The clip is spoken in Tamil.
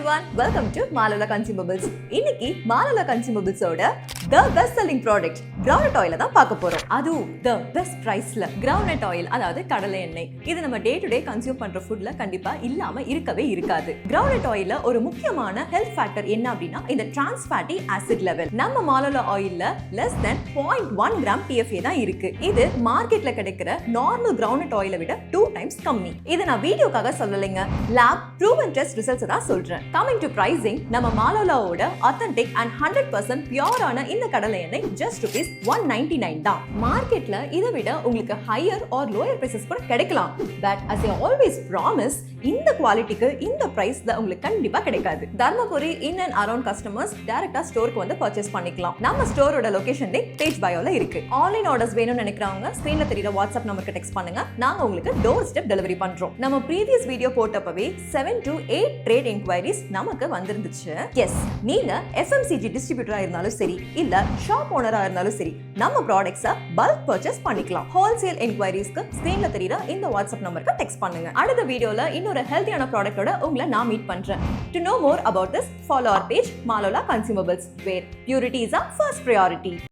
everyone, welcome to Malala Consumables. இன்னைக்கு Malala Consumables ஓட the best selling product groundnut oil தான் பார்க்க போறோம். அதுவும் the best priceல groundnut oil, அதாவது கடலை எண்ணெய். இது நம்ம டே டு டே கன்சியூம் பண்ற ஃபுட்ல கண்டிப்பா இல்லாம இருக்கவே இருக்காது. groundnut oilல ஒரு முக்கியமான ஹெல்த் ஃபேக்டர் என்ன அப்படின்னா இந்த trans fatty acid level. நம்ம Malala oilல less than 0.1 gram TFA தான் இருக்கு. இது மார்க்கெட்ல கிடைக்கிற நார்மல் groundnut oilல விட 2 times கம்மி. இது நான் வீடியோக்காக சொல்லலைங்க. லேப் proven test results தான் சொல்றேன். Coming to pricing, நம்ம மாலோலாவோட authentic and 100% பியூரான இந்த கடலை எண்ணெய் just rupees 199 தான். மார்க்கெட்ல இதை விட உங்களுக்கு higher or lower prices கூட கிடைக்கலாம். But as I always promise, இந்த குவாலிட்டிக்கு இந்த பிரைஸ்ல உங்களுக்கு கண்டிப்பா கிடைக்காது. Dharmapuri in and around customers டைரக்டா ஸ்டோருக்கு வந்து பர்ச்சேஸ் பண்ணிக்கலாம். நம்ம ஸ்டோரோட லொகேஷன் லிங்க் பேஜ் பயோல இருக்கு. ஆன்லைன் ஆர்டர்ஸ் வேணும்னு நினைக்கிறவங்க ஸ்கிரீன்ல தெரியுற வாட்ஸ்அப் நம்பருக்கு டெக்ஸ்ட் பண்ணுங்க. நாங்க உங்களுக்கு டோர் ஸ்டெப் டெலிவரி பண்றோம். நம்ம ப்ரீவியஸ் வீடியோ போட்டப்பவே 7 to 8 ட்ரேட் என்குயரிஸ் நமக்கு வந்திருந்துச்சு. எஸ், நீங்க FMCG டிஸ்ட்ரிபியூட்டரா இருந்தாலும் சரி இல்ல ஷாப் ஓனரா இருந்தாலும் சரி நம்ம ப்ராடக்ட்ஸை பல்க் பர்ச்சேஸ் பண்ணிக்கலாம். ஹோல்சேல் என்குயரிஸ்க்கு ஸ்கிரீன்ல தெரியுற இந்த வாட்ஸ்அப் நம்பருக்கு டெக்ஸ்ட் பண்ணுங்க. அடுத்த வீடியோல இன்னொரு ஹெல்த்தியான ப்ராடக்ட்டோட உங்களை நான் மீட் பண்றேன். To know more about this, follow our page Malala Consumables, where purity is our first priority.